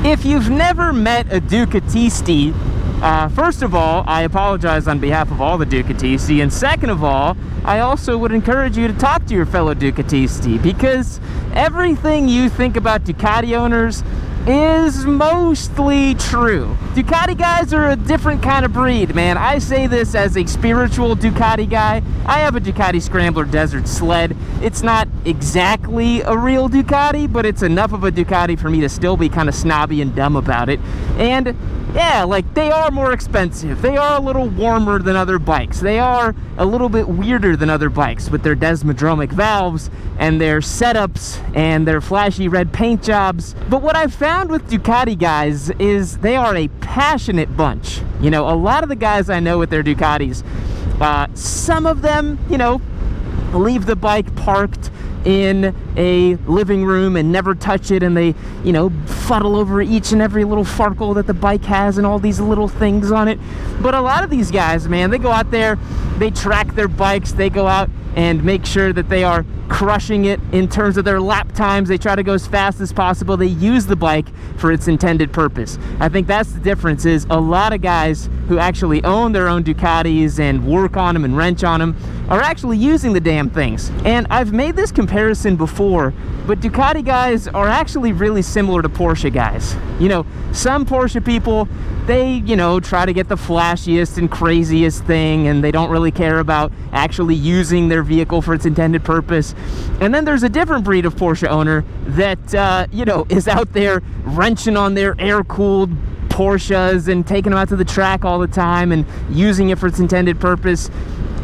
If you've never met a Ducatisti, first of all, I apologize on behalf of all the Ducatisti, and second of all, I also would encourage you to talk to your fellow Ducatisti, because everything you think about Ducati owners is mostly true. Ducati guys are a different kind of breed, man. I say this as a spiritual Ducati guy. I have a Ducati Scrambler Desert Sled. It's not exactly a real Ducati, but it's enough of a Ducati for me to still be kind of snobby and dumb about it. And yeah, like, they are more expensive. They are a little warmer than other bikes. They are a little bit weirder than other bikes with their desmodromic valves and their setups and their flashy red paint jobs. But what I've found with Ducati guys is they are a passionate bunch. You know, a lot of the guys I know with their Ducatis, some of them, you know, leave the bike parked in a living room and never touch it, and they, you know, fuddle over each and every little farkle that the bike has and all these little things on it. But a lot of these guys, man, they go out there, they track their bikes, they go out and make sure that they are crushing it in terms of their lap times. They try to go as fast as possible. They use the bike for its intended purpose. I think that's the difference, is a lot of guys who actually own their own Ducatis and work on them and wrench on them are actually using the damn things. And I've made this comparison before, but Ducati guys are actually really similar to Porsche guys. You know, some Porsche people, they, you know, try to get the flashiest and craziest thing, and they don't really care about actually using their vehicle for its intended purpose. And then there's a different breed of Porsche owner that, you know, is out there wrenching on their air-cooled Porsches and taking them out to the track all the time and using it for its intended purpose.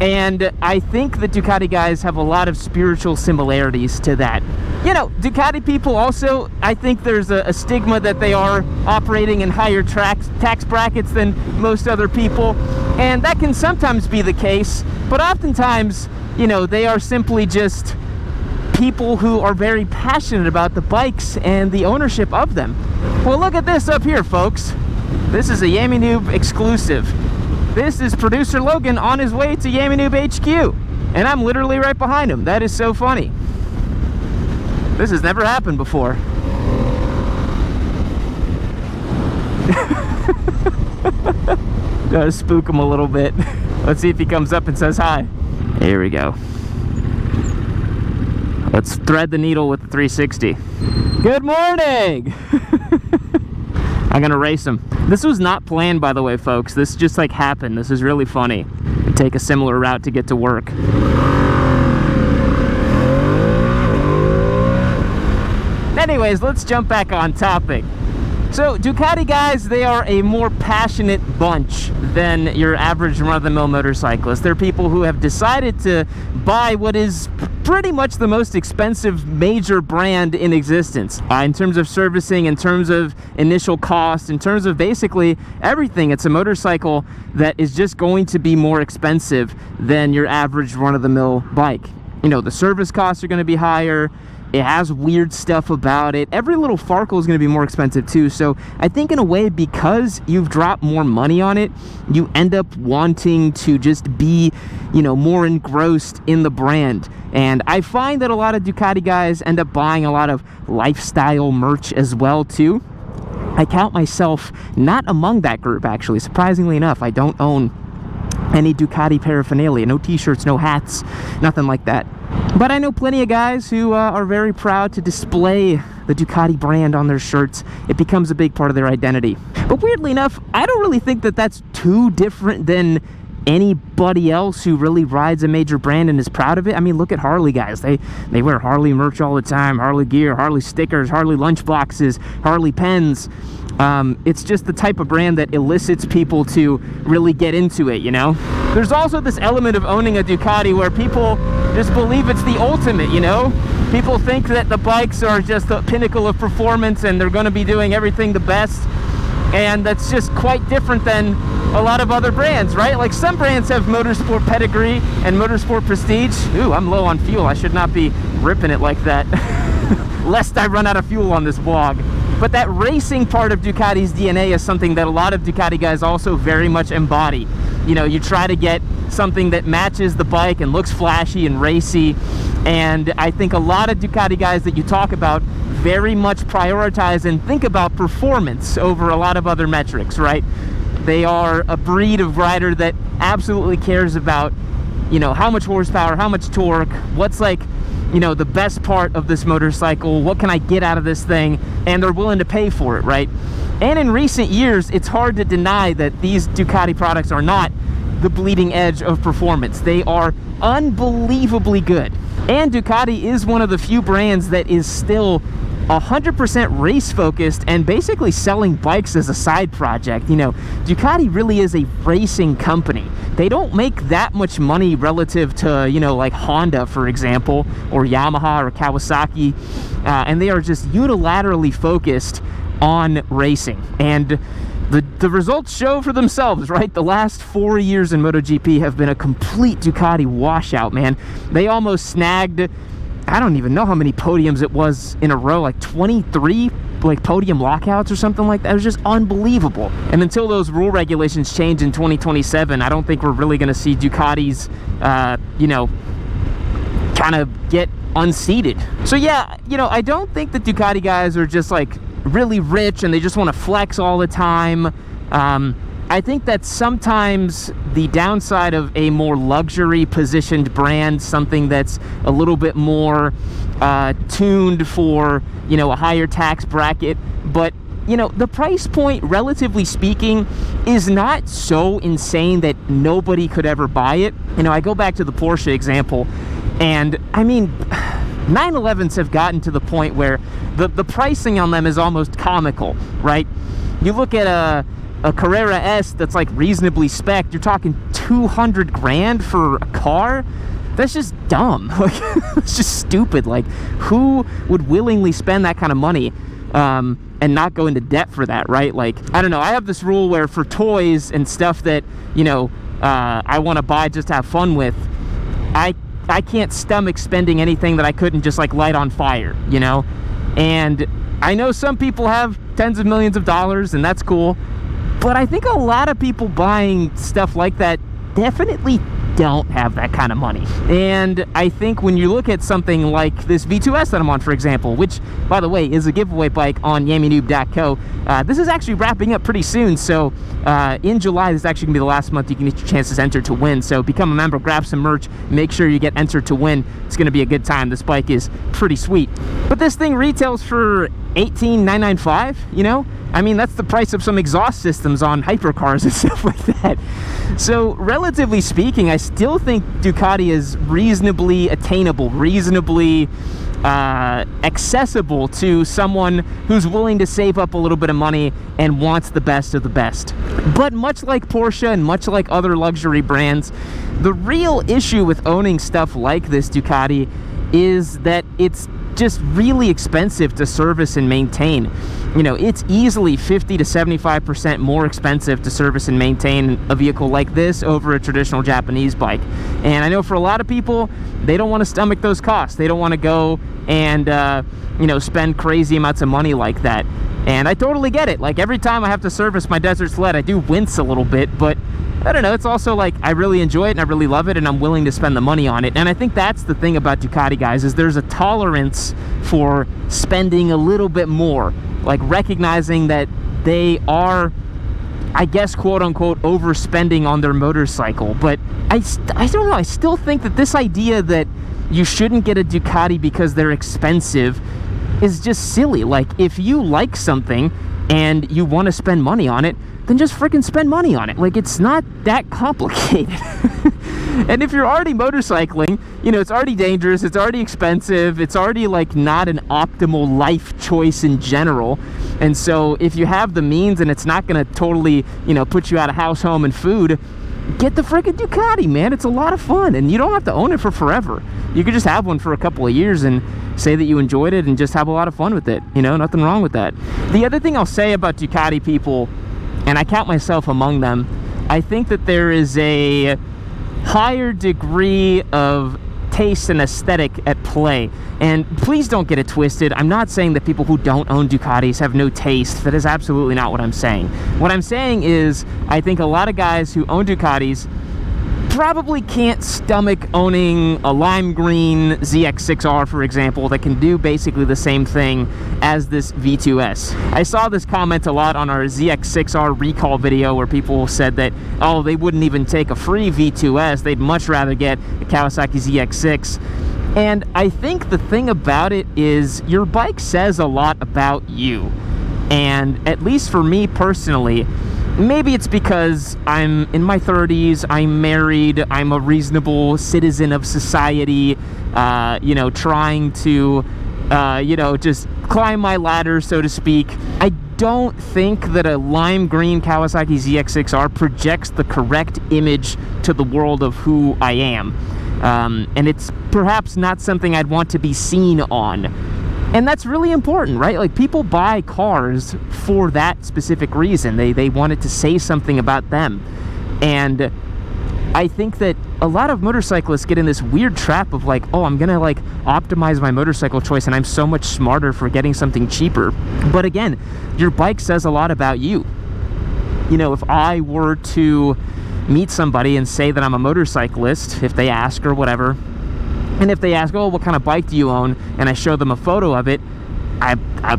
And I think the Ducati guys have a lot of spiritual similarities to that. You know, Ducati people also, I think there's a stigma that they are operating in higher tax brackets than most other people, and that can sometimes be the case, but oftentimes, you know, they are simply just people who are very passionate about the bikes and the ownership of them. Well, look at this up here, folks. This is a Yami Noob exclusive. This is producer Logan on his way to Yami Noob HQ, and I'm literally right behind him. That is so funny. This has never happened before. Gotta spook him a little bit. Let's see if he comes up and says hi. Here we go. Let's thread the needle with the 360. Good morning! I'm gonna race him. This was not planned, by the way, folks. This just like happened. This is really funny. I take a similar route to get to work. Anyways, let's jump back on topic. So Ducati guys, they are a more passionate bunch than your average run-of-the-mill motorcyclist. They're people who have decided to buy what is pretty much the most expensive major brand in existence. In terms of servicing, in terms of initial cost, in terms of basically everything. It's a motorcycle that is just going to be more expensive than your average run-of-the-mill bike. You know, the service costs are going to be higher. It has weird stuff about it. Every little farkle is going to be more expensive too. So I think in a way, because you've dropped more money on it, you end up wanting to just be, you know, more engrossed in the brand. And I find that a lot of Ducati guys end up buying a lot of lifestyle merch as well too. I count myself not among that group, actually. Surprisingly enough, I don't own any Ducati paraphernalia. No t-shirts, no hats, nothing like that. But I know plenty of guys who are very proud to display the Ducati brand on their shirts. It becomes a big part of their identity. But weirdly enough, I don't really think that that's too different than anybody else who really rides a major brand and is proud of it. I mean, look at Harley guys. They wear Harley merch all the time. Harley gear, Harley stickers, Harley lunch boxes, Harley pens. It's just the type of brand that elicits people to really get into it, you know? There's also this element of owning a Ducati where people just believe it's the ultimate, you know? People think that the bikes are just the pinnacle of performance and they're going to be doing everything the best. And that's just quite different than a lot of other brands, right? Like some brands have motorsport pedigree and motorsport prestige. Ooh, I'm low on fuel. I should not be ripping it like that. Lest I run out of fuel on this vlog. But that racing part of Ducati's DNA is something that a lot of Ducati guys also very much embody. You know, you try to get something that matches the bike and looks flashy and racy. And I think a lot of Ducati guys that you talk about very much prioritize and think about performance over a lot of other metrics, right? They are a breed of rider that absolutely cares about, you know, how much horsepower, how much torque, what's like, you know, the best part of this motorcycle, what can I get out of this thing, and they're willing to pay for it, right? And in recent years, it's hard to deny that these Ducati products are not the bleeding edge of performance. They are unbelievably good. And Ducati is one of the few brands that is still 100% race focused and basically selling bikes as a side project. You know, Ducati really is a racing company. They don't make that much money relative to, you know, like Honda, for example, or Yamaha or Kawasaki, and they are just unilaterally focused on racing. And the results show for themselves, right? The last 4 years in MotoGP have been a complete Ducati washout, man. They almost snagged, I don't even know how many podiums it was in a row, like 23 like podium lockouts or something like that. It was just unbelievable. And until those rule regulations change in 2027, I don't think we're really going to see Ducati's, you know, kind of get unseated. So yeah, you know, I don't think the Ducati guys are just like really rich and they just want to flex all the time. I think that sometimes the downside of a more luxury positioned brand, something that's a little bit more tuned for, you know, a higher tax bracket, but you know, the price point, relatively speaking, is not so insane that nobody could ever buy it. You know, I go back to the Porsche example, and I mean, 911s have gotten to the point where the pricing on them is almost comical, right? You look at a Carrera S that's like reasonably spec'd, you're talking 200 grand for a car. That's just dumb. Like, it's just stupid. Like, who would willingly spend that kind of money and not go into debt for that, right? Like, I don't know, I have this rule where for toys and stuff that, you know, I want to buy just to have fun with, I can't stomach spending anything that I couldn't just like light on fire, you know? And I know some people have tens of millions of dollars, and that's cool, but I think a lot of people buying stuff like that definitely don't have that kind of money. And I think when you look at something like this V2S that I'm on, for example, which, by the way, is a giveaway bike on YamiNoob.co, this is actually wrapping up pretty soon, so in July, this is actually going to be the last month you can get your chances entered to win. So become a member, grab some merch, make sure you get entered to win. It's going to be a good time. This bike is pretty sweet. But this thing retails for $18,995, you know? I mean, that's the price of some exhaust systems on hypercars and stuff like that. So, relatively speaking, I still think Ducati is reasonably attainable, reasonably accessible to someone who's willing to save up a little bit of money and wants the best of the best. But much like Porsche and much like other luxury brands, the real issue with owning stuff like this Ducati is that it's just really expensive to service and maintain. You know, it's easily 50 to 75% more expensive to service and maintain a vehicle like this over a traditional Japanese bike. And I know for a lot of people, they don't want to stomach those costs. They don't want to go and, you know, spend crazy amounts of money like that. And I totally get it. Like, every time I have to service my Desert Sled, I do wince a little bit, but I don't know, it's also like I really enjoy it and I really love it and I'm willing to spend the money on it. And I think that's the thing about Ducati, guys, is there's a tolerance for spending a little bit more, like recognizing that they are, I guess, quote unquote, overspending on their motorcycle. But I don't know, I still think that this idea that you shouldn't get a Ducati because they're expensive is just silly. Like, if you like something and you want to spend money on it, then just freaking spend money on it. Like, it's not that complicated. And if you're already motorcycling, you know, it's already dangerous, it's already expensive, it's already like not an optimal life choice in general. And so if you have the means and it's not going to totally, you know, put you out of house, home, and food, get the freaking Ducati, man. It's a lot of fun, and you don't have to own it for forever. You could just have one for a couple of years and say that you enjoyed it and just have a lot of fun with it. You know, nothing wrong with that. The other thing I'll say about Ducati people, and I count myself among them, I think that there is a higher degree of taste and aesthetic at play. And please don't get it twisted. I'm not saying that people who don't own Ducatis have no taste. That is absolutely not what I'm saying. What I'm saying is, I think a lot of guys who own Ducatis probably can't stomach owning a lime green ZX6R, for example, that can do basically the same thing as this V2S. I saw this comment a lot on our ZX6R recall video where people said that, oh, they wouldn't even take a free V2S, they'd much rather get a Kawasaki ZX6. And I think the thing about it is your bike says a lot about you. And at least for me personally, maybe it's because I'm in my 30s, I'm married, I'm a reasonable citizen of society, you know, trying to, you know, just climb my ladder, so to speak. I don't think that a lime green Kawasaki ZX6R projects the correct image to the world of who I am. And it's perhaps not something I'd want to be seen on. And that's really important, right? Like, people buy cars for that specific reason. They want it to say something about them. And I think that a lot of motorcyclists get in this weird trap of like, oh, I'm gonna like optimize my motorcycle choice and I'm so much smarter for getting something cheaper. But again, your bike says a lot about you. You know, if I were to meet somebody and say that I'm a motorcyclist, if they ask or whatever, and if they ask, oh, what kind of bike do you own, and I show them a photo of it, I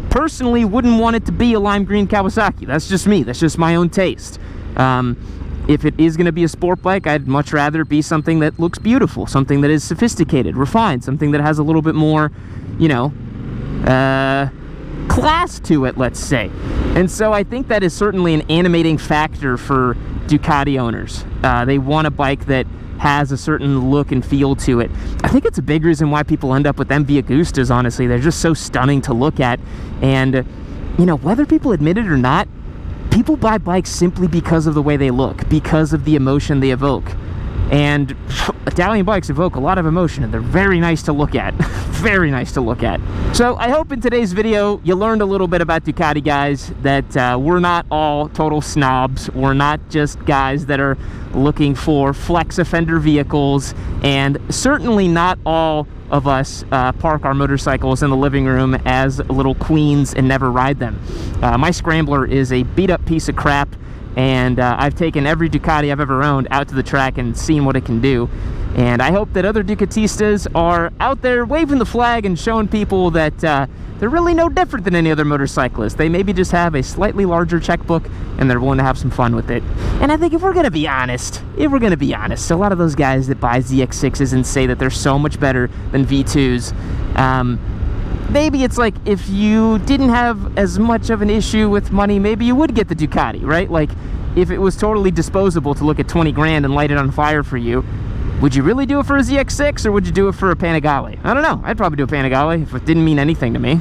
personally wouldn't want it to be a lime green Kawasaki. That's just me. That's just my own taste. If it is going to be a sport bike, I'd much rather be something that looks beautiful, something that is sophisticated, refined, something that has a little bit more, you know, class to it, let's say. And so I think that is certainly an animating factor for Ducati owners. They want a bike that has a certain look and feel to it. I think it's a big reason why people end up with MV Agustas, honestly. They're just so stunning to look at. And, you know, whether people admit it or not, people buy bikes simply because of the way they look, because of the emotion they evoke. And Italian bikes evoke a lot of emotion, and they're very nice to look at. Very nice to look at. So I hope in today's video you learned a little bit about Ducati, guys, that we're not all total snobs. We're not just guys that are looking for flex offender vehicles, and certainly not all of us park our motorcycles in the living room as little queens and never ride them. My Scrambler is a beat-up piece of crap, and I've taken every Ducati I've ever owned out to the track and seen what it can do. And I hope that other Ducatistas are out there waving the flag and showing people that they're really no different than any other motorcyclist. They maybe just have a slightly larger checkbook and they're willing to have some fun with it. And I think if we're going to be honest, a lot of those guys that buy ZX6s and say that they're so much better than V2s, maybe it's like, if you didn't have as much of an issue with money, maybe you would get the Ducati, right? Like, if it was totally disposable to look at 20 grand and light it on fire for you, would you really do it for a ZX6 or would you do it for a Panigale? I don't know. I'd probably do a Panigale if it didn't mean anything to me.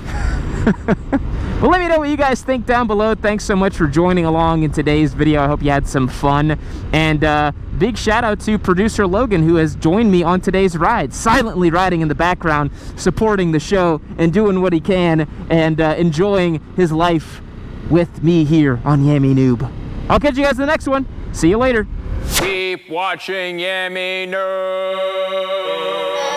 Well, let me know what you guys think down below. Thanks so much for joining along in today's video. I hope you had some fun. And big shout out to producer Logan, who has joined me on today's ride, silently riding in the background, supporting the show and doing what he can, and enjoying his life with me here on Yami Noob. I'll catch you guys in the next one. See you later. Keep watching Yami Noob.